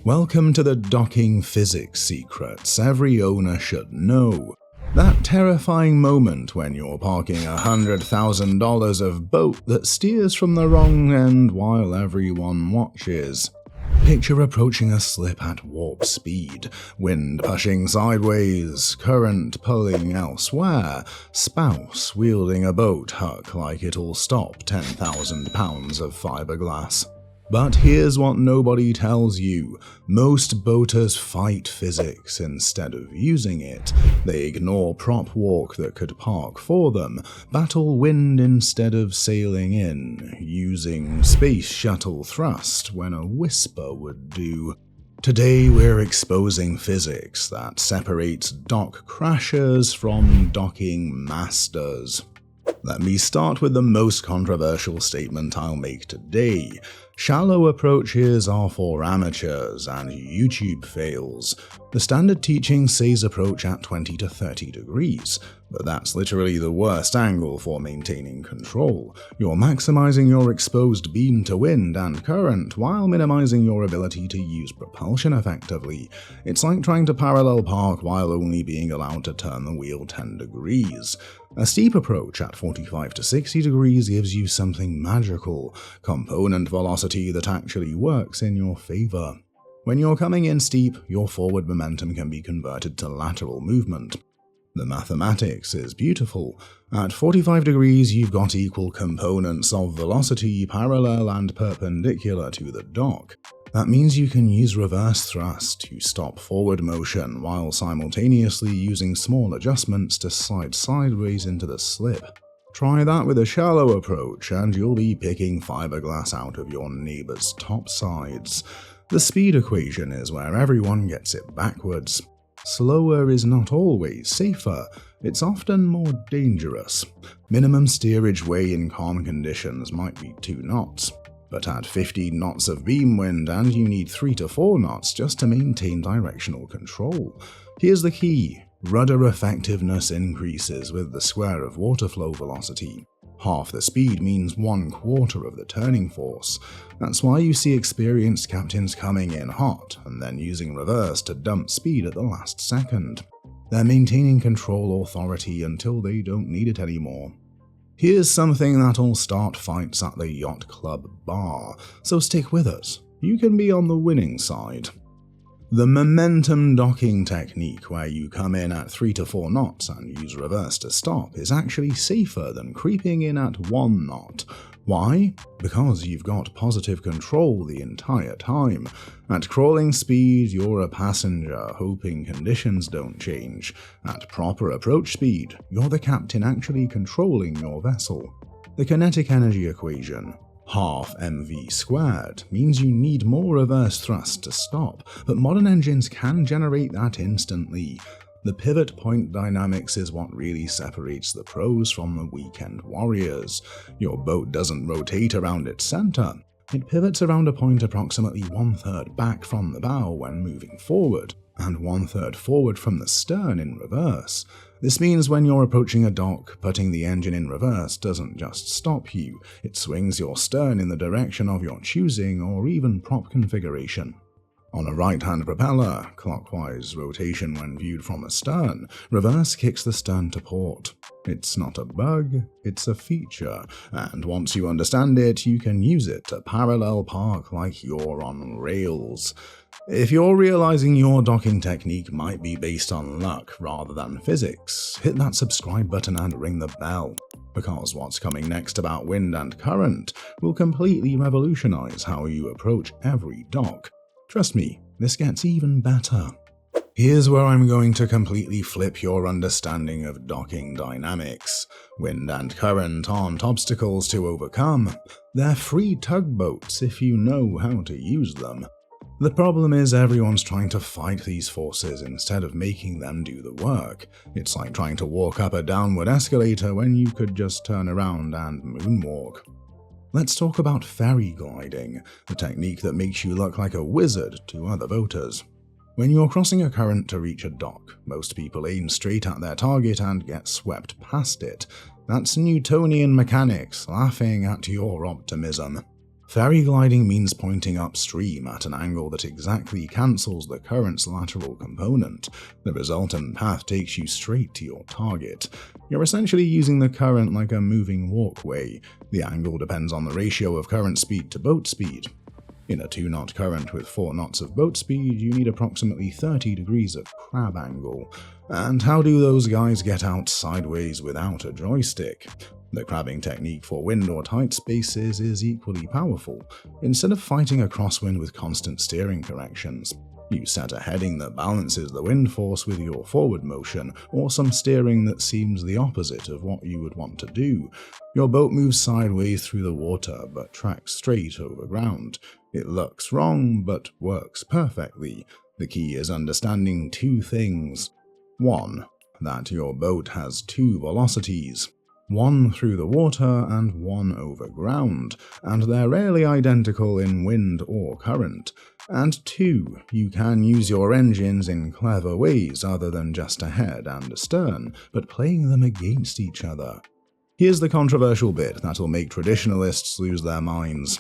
Welcome to the docking physics secrets every owner should know. That terrifying moment when you're parking $100,000 of boat that steers from the wrong end while everyone watches. Picture approaching a slip at warp speed, wind pushing sideways, current pulling elsewhere, spouse wielding a boat hook like it'll stop 10,000 pounds of fiberglass. But here's what nobody tells you. Most boaters fight physics instead of using it. They ignore prop walk that could park for them, battle wind instead of sailing in, using space shuttle thrust when a whisper would do. Today we're exposing physics that separates dock crashers from docking masters. Let me start with the most controversial statement I'll make today. Shallow approaches are for amateurs and YouTube fails. The standard teaching says approach at 20 to 30 degrees, but that's literally the worst angle for maintaining control. You're maximizing your exposed beam to wind and current while minimizing your ability to use propulsion effectively. It's like trying to parallel park while only being allowed to turn the wheel 10 degrees. A steep approach at 45 to 60 degrees gives you something magical, component velocity that actually works in your favor. When you're coming in steep, your forward momentum can be converted to lateral movement. The mathematics is beautiful. At 45 degrees, you've got equal components of velocity parallel and perpendicular to the dock. That means you can use reverse thrust to stop forward motion while simultaneously using small adjustments to slide sideways into the slip. Try that with a shallow approach and you'll be picking fiberglass out of your neighbor's top sides. The speed equation is where everyone gets it backwards. Slower is not always safer, it's often more dangerous. Minimum steerage way in calm conditions might be 2 knots, but add 15 knots of beam wind and you need 3 to 4 knots just to maintain directional control. Here's the key. Rudder effectiveness increases with the square of water flow velocity. Half the speed means 1/4 of the turning force. That's why you see experienced captains coming in hot and then using reverse to dump speed at the last second. They're maintaining control authority until they don't need it anymore. Here's something that'll start fights at the yacht club bar, so stick with us. You can be on the winning side. The momentum docking technique, where you come in at 3 to 4 knots and use reverse to stop, is actually safer than creeping in at 1 knot. Why? Because you've got positive control the entire time. At crawling speed, you're a passenger hoping conditions don't change. At proper approach speed, you're the captain actually controlling your vessel. The kinetic energy equation, half mv squared, means you need more reverse thrust to stop, but modern engines can generate that instantly. The pivot point dynamics is what really separates the pros from the weekend warriors. Your boat doesn't rotate around its center. It pivots around a point approximately 1/3 back from the bow when moving forward, and 1/3 forward from the stern in reverse. This means when you're approaching a dock, putting the engine in reverse doesn't just stop you, it swings your stern in the direction of your choosing or even prop configuration. On a right-hand propeller, clockwise rotation when viewed from astern, reverse kicks the stern to port. It's not a bug, it's a feature, and once you understand it, you can use it to parallel park like you're on rails. If you're realizing your docking technique might be based on luck rather than physics, hit that subscribe button and ring the bell, because what's coming next about wind and current will completely revolutionize how you approach every dock. Trust me, this gets even better. Here's where I'm going to completely flip your understanding of docking dynamics. Wind and current aren't obstacles to overcome. They're free tugboats if you know how to use them. The problem is everyone's trying to fight these forces instead of making them do the work. It's like trying to walk up a downward escalator when you could just turn around and moonwalk. Let's talk about ferry gliding, the technique that makes you look like a wizard to other boaters. When you're crossing a current to reach a dock, most people aim straight at their target and get swept past it. That's Newtonian mechanics laughing at your optimism. Ferry gliding means pointing upstream at an angle that exactly cancels the current's lateral component. The resultant path takes you straight to your target. You're essentially using the current like a moving walkway. The angle depends on the ratio of current speed to boat speed. In a 2-knot current with 4 knots of boat speed, you need approximately 30 degrees of crab angle. And how do those guys get out sideways without a joystick? The crabbing technique for wind or tight spaces is equally powerful. Instead of fighting a crosswind with constant steering corrections, you set a heading that balances the wind force with your forward motion, or some steering that seems the opposite of what you would want to do. Your boat moves sideways through the water, but tracks straight over ground. It looks wrong, but works perfectly. The key is understanding 2 things. 1. That your boat has 2 velocities. 1 through the water and 1 over ground, and they're rarely identical in wind or current. And 2, you can use your engines in clever ways other than just ahead and astern, but playing them against each other. Here's the controversial bit that'll make traditionalists lose their minds.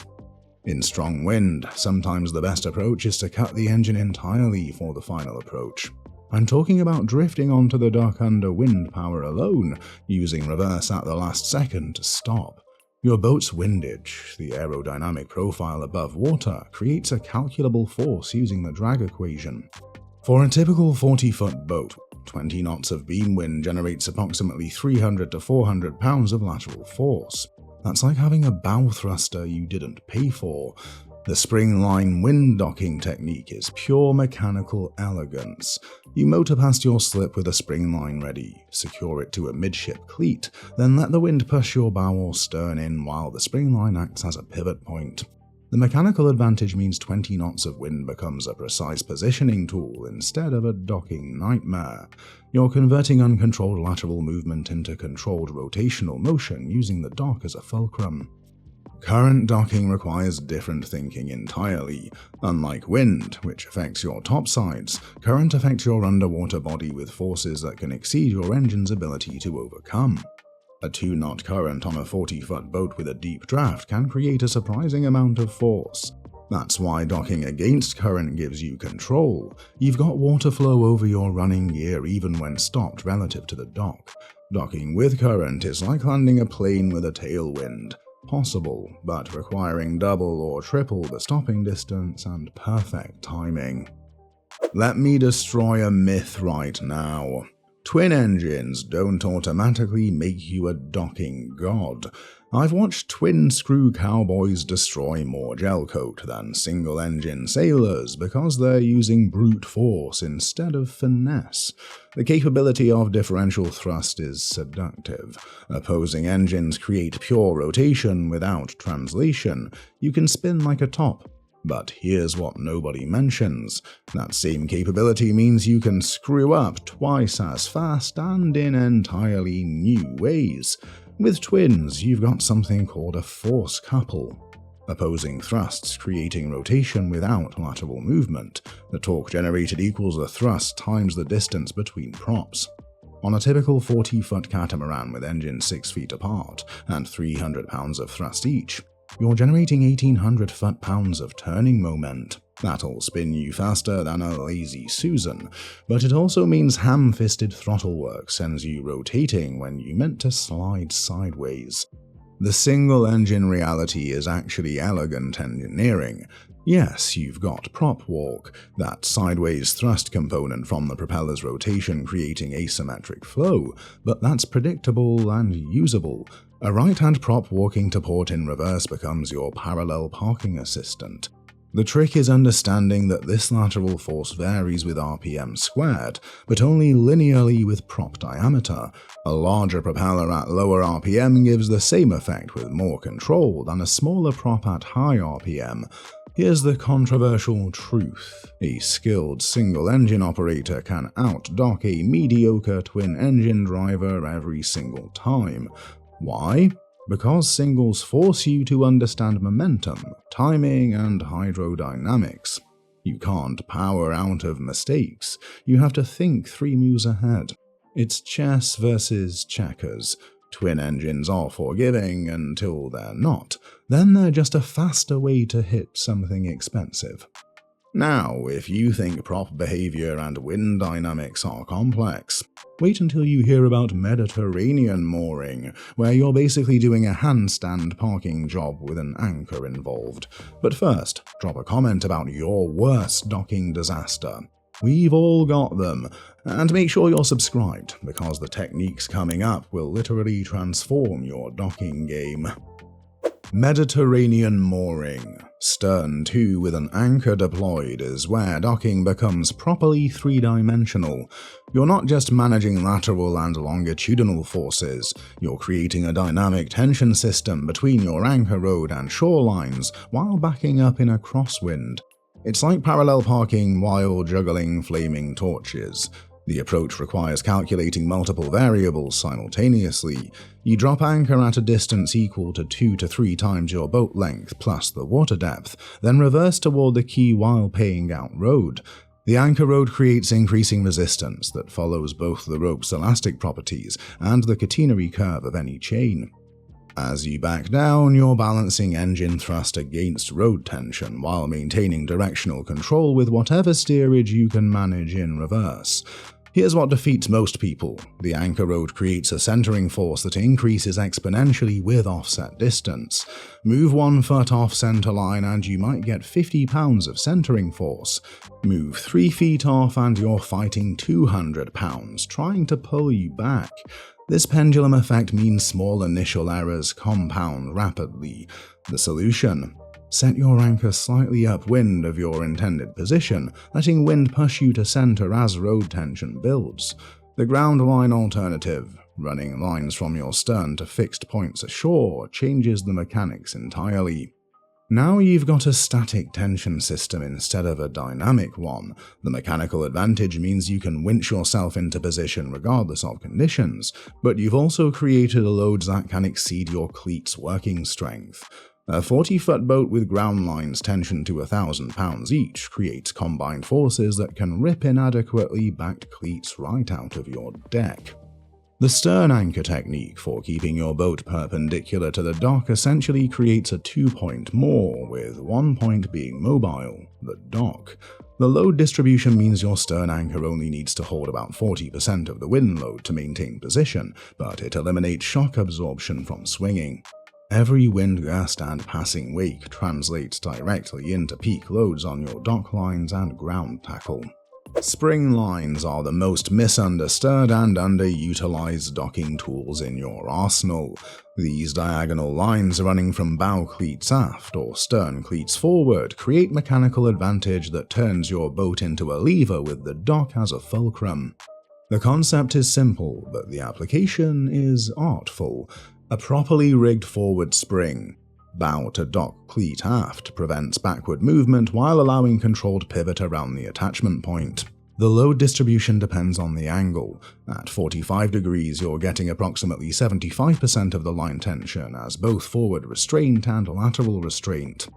In strong wind, sometimes the best approach is to cut the engine entirely for the final approach. I'm talking about drifting onto the dock under wind power alone, using reverse at the last second to stop. Your boat's windage, the aerodynamic profile above water, creates a calculable force using the drag equation. For a typical 40-foot boat, 20 knots of beam wind generates approximately 300 to 400 pounds of lateral force. That's like having a bow thruster you didn't pay for. The spring-line wind docking technique is pure mechanical elegance. You motor past your slip with a spring line ready, secure it to a midship cleat, then let the wind push your bow or stern in while the spring line acts as a pivot point. The mechanical advantage means 20 knots of wind becomes a precise positioning tool instead of a docking nightmare. You're converting uncontrolled lateral movement into controlled rotational motion using the dock as a fulcrum. Current docking requires different thinking entirely. Unlike wind, which affects your topsides, current affects your underwater body with forces that can exceed your engine's ability to overcome. A 2-knot current on a 40-foot boat with a deep draft can create a surprising amount of force. That's why docking against current gives you control. You've got water flow over your running gear even when stopped relative to the dock. Docking with current is like landing a plane with a tailwind. Possible, but requiring double or triple the stopping distance and perfect timing. Let me destroy a myth right now. Twin engines don't automatically make you a docking god. I've watched twin-screw cowboys destroy more gelcoat than single-engine sailors because they're using brute force instead of finesse. The capability of differential thrust is seductive. Opposing engines create pure rotation without translation. You can spin like a top. But here's what nobody mentions. That same capability means you can screw up twice as fast and in entirely new ways. With twins, you've got something called a force couple. Opposing thrusts creating rotation without lateral movement. The torque generated equals the thrust times the distance between props. On a typical 40-foot catamaran with engines 6 feet apart and 300 pounds of thrust each, you're generating 1,800 foot-pounds of turning moment. That'll spin you faster than a lazy Susan, but it also means ham-fisted throttle work sends you rotating when you meant to slide sideways. The single-engine reality is actually elegant engineering. Yes, you've got prop walk, that sideways thrust component from the propeller's rotation creating asymmetric flow, but that's predictable and usable. A right-hand prop walking to port in reverse becomes your parallel parking assistant. The trick is understanding that this lateral force varies with RPM squared, but only linearly with prop diameter. A larger propeller at lower RPM gives the same effect with more control than a smaller prop at high RPM. Here's the controversial truth. A skilled single-engine operator can out-dock a mediocre twin-engine driver every single time. Why? Because singles force you to understand momentum, timing, and hydrodynamics. You can't power out of mistakes. You have to think 3 moves ahead. It's chess versus checkers. Twin engines are forgiving until they're not, then they're just a faster way to hit something expensive. Now, if you think prop behavior and wind dynamics are complex, wait until you hear about Mediterranean mooring, where you're basically doing a handstand parking job with an anchor involved. But first, drop a comment about your worst docking disaster. We've all got them. And make sure you're subscribed, because the techniques coming up will literally transform your docking game. Mediterranean mooring. Stern to with an anchor deployed is where docking becomes properly three-dimensional. You're not just managing lateral and longitudinal forces, you're creating a dynamic tension system between your anchor road and shorelines while backing up in a crosswind. It's like parallel parking while juggling flaming torches. The approach requires calculating multiple variables simultaneously. You drop anchor at a distance equal to 2 to 3 times your boat length plus the water depth, then reverse toward the quay while paying out road. The anchor road creates increasing resistance that follows both the rope's elastic properties and the catenary curve of any chain. As you back down, you're balancing engine thrust against road tension while maintaining directional control with whatever steerage you can manage in reverse. Here's what defeats most people. The anchor road creates a centering force that increases exponentially with offset distance. Move 1 foot off center line and you might get 50 pounds of centering force. Move 3 feet off and you're fighting 200 pounds trying to pull you back. This pendulum effect means small initial errors compound rapidly. The solution? Set your anchor slightly upwind of your intended position, letting wind push you to center as road tension builds. The ground line alternative, running lines from your stern to fixed points ashore, changes the mechanics entirely. Now you've got a static tension system instead of a dynamic one. The mechanical advantage means you can winch yourself into position regardless of conditions, but you've also created loads that can exceed your cleat's working strength. A 40-foot boat with ground lines tensioned to 1,000 pounds each creates combined forces that can rip inadequately backed cleats right out of your deck. The stern anchor technique for keeping your boat perpendicular to the dock essentially creates a 2-point moor, with 1 point being mobile, the dock. The load distribution means your stern anchor only needs to hold about 40% of the wind load to maintain position, but it eliminates shock absorption from swinging. Every wind gust and passing wake translates directly into peak loads on your dock lines and ground tackle. Spring lines are the most misunderstood and underutilized docking tools in your arsenal. These diagonal lines running from bow cleats aft or stern cleats forward create mechanical advantage that turns your boat into a lever with the dock as a fulcrum. The concept is simple, but the application is artful. A properly rigged forward spring, bow to dock cleat aft, prevents backward movement while allowing controlled pivot around the attachment point. The load distribution depends on the angle. At 45 degrees, you're getting approximately 75% of the line tension as both forward restraint and lateral restraint.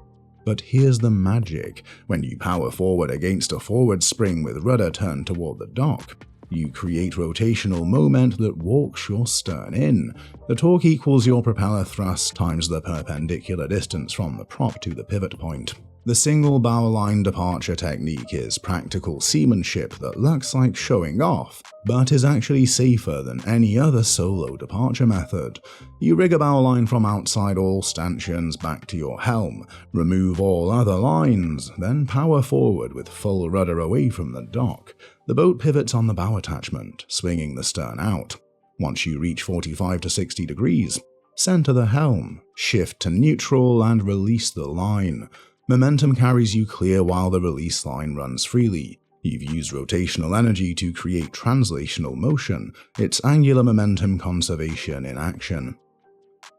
But here's the magic. When you power forward against a forward spring with rudder turned toward the dock, you create rotational moment that walks your stern in. The torque equals your propeller thrust times the perpendicular distance from the prop to the pivot point. The single bow line departure technique is practical seamanship that looks like showing off, but is actually safer than any other solo departure method. You rig a bow line from outside all stanchions back to your helm, remove all other lines, then power forward with full rudder away from the dock. The boat pivots on the bow attachment, swinging the stern out. Once you reach 45 to 60 degrees, center the helm, shift to neutral and release the line. Momentum carries you clear while the release line runs freely. You've used rotational energy to create translational motion. It's angular momentum conservation in action.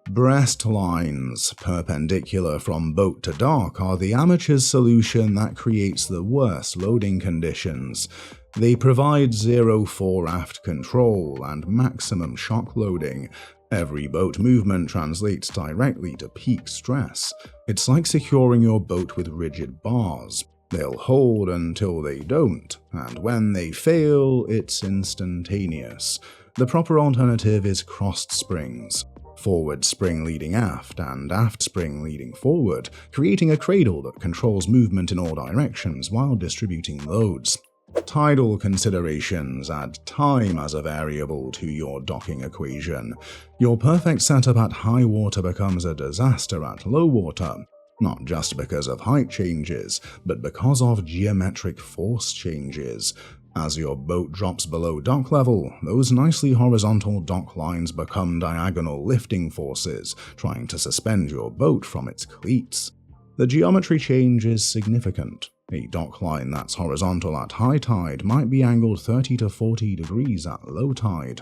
Breast lines, perpendicular from boat to dock, are the amateur's solution that creates the worst loading conditions. They provide zero fore-aft control and maximum shock loading. Every boat movement translates directly to peak stress. It's like securing your boat with rigid bars. They'll hold until they don't, and when they fail, it's instantaneous. The proper alternative is crossed springs. Forward spring leading aft and aft spring leading forward, creating a cradle that controls movement in all directions while distributing loads. Tidal considerations add time as a variable to your docking equation. Your perfect setup at high water becomes a disaster at low water, not just because of height changes, but because of geometric force changes. As your boat drops below dock level, those nicely horizontal dock lines become diagonal lifting forces, trying to suspend your boat from its cleats. The geometry change is significant. A dock line that's horizontal at high tide might be angled 30 to 40 degrees at low tide.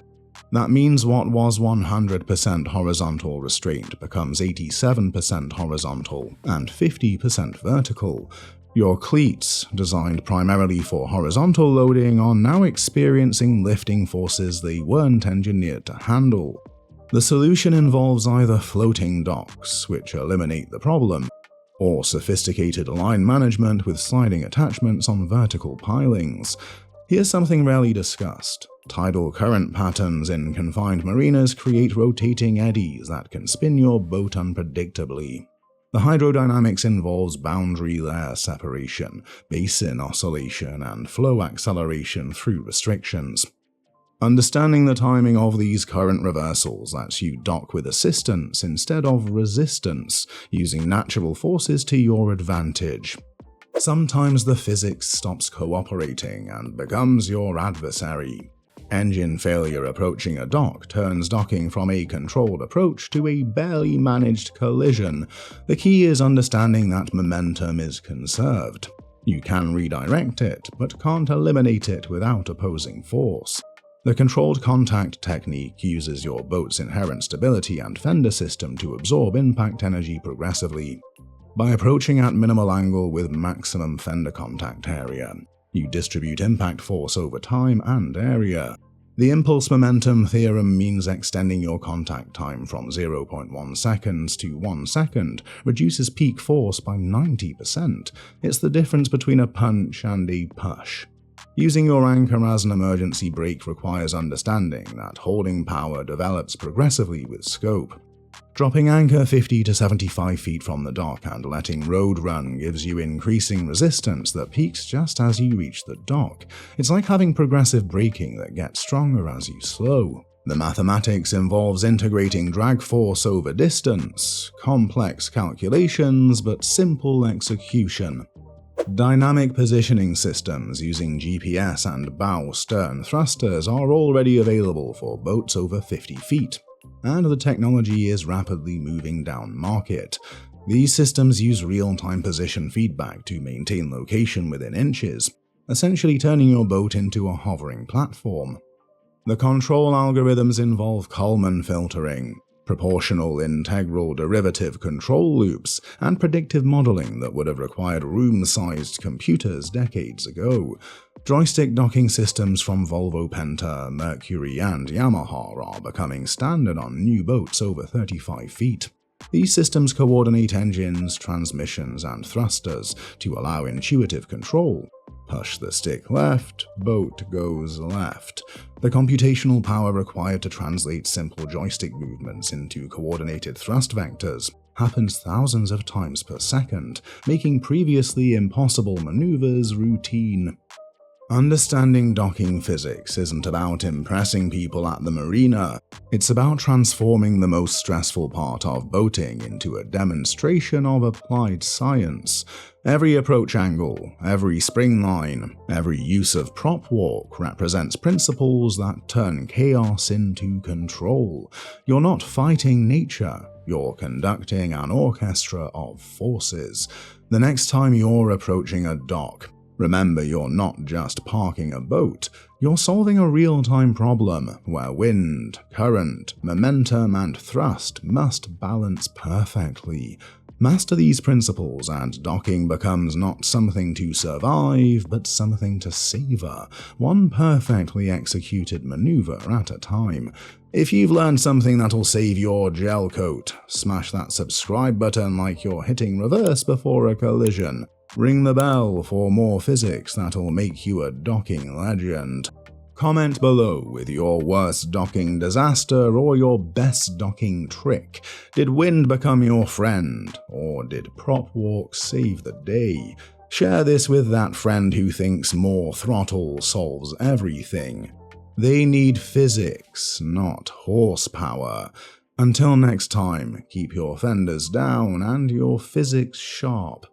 That means what was 100% horizontal restraint becomes 87% horizontal and 50% vertical. Your cleats, designed primarily for horizontal loading, are now experiencing lifting forces they weren't engineered to handle. The solution involves either floating docks, which eliminate the problem, or sophisticated line management with sliding attachments on vertical pilings. Here's something rarely discussed. Tidal current patterns in confined marinas create rotating eddies that can spin your boat unpredictably. The hydrodynamics involves boundary layer separation, basin oscillation, and flow acceleration through restrictions. Understanding the timing of these current reversals lets you dock with assistance instead of resistance, using natural forces to your advantage. Sometimes the physics stops cooperating and becomes your adversary. Engine failure approaching a dock turns docking from a controlled approach to a barely managed collision. The key is understanding that momentum is conserved. You can redirect it, but can't eliminate it without opposing force. The controlled contact technique uses your boat's inherent stability and fender system to absorb impact energy progressively. By approaching at minimal angle with maximum fender contact area, you distribute impact force over time and area. The impulse momentum theorem means extending your contact time from 0.1 seconds to 1 second reduces peak force by 90%. It's the difference between a punch and a push. Using your anchor as an emergency brake requires understanding that holding power develops progressively with scope. Dropping anchor 50 to 75 feet from the dock and letting road run gives you increasing resistance that peaks just as you reach the dock. It's like having progressive braking that gets stronger as you slow. The mathematics involves integrating drag force over distance, complex calculations but simple execution. Dynamic positioning systems using GPS and bow-stern thrusters are already available for boats over 50 feet, and the technology is rapidly moving down market. These systems use real-time position feedback to maintain location within inches, essentially turning your boat into a hovering platform. The control algorithms involve Kalman filtering, proportional integral derivative control loops, and predictive modeling that would have required room-sized computers decades ago. Joystick docking systems from Volvo Penta, Mercury, and Yamaha are becoming standard on new boats over 35 feet. These systems coordinate engines, transmissions, and thrusters to allow intuitive control. Push the stick left, boat goes left. The computational power required to translate simple joystick movements into coordinated thrust vectors happens thousands of times per second, making previously impossible maneuvers routine. Understanding docking physics isn't about impressing people at the marina. It's about transforming the most stressful part of boating into a demonstration of applied science. Every approach angle, every spring line, every use of prop walk represents principles that turn chaos into control. You're not fighting nature, you're conducting an orchestra of forces. The next time you're approaching a dock, remember you're not just parking a boat, you're solving a real-time problem where wind, current, momentum, and thrust must balance perfectly. Master these principles and docking becomes not something to survive, but something to savor, one perfectly executed maneuver at a time. If you've learned something that'll save your gel coat, smash that subscribe button like you're hitting reverse before a collision. Ring the bell for more physics that'll make you a docking legend. Comment below with your worst docking disaster or your best docking trick. Did wind become your friend, or did prop walk save the day? Share this with that friend who thinks more throttle solves everything. They need physics, not horsepower. Until next time, keep your fenders down and your physics sharp.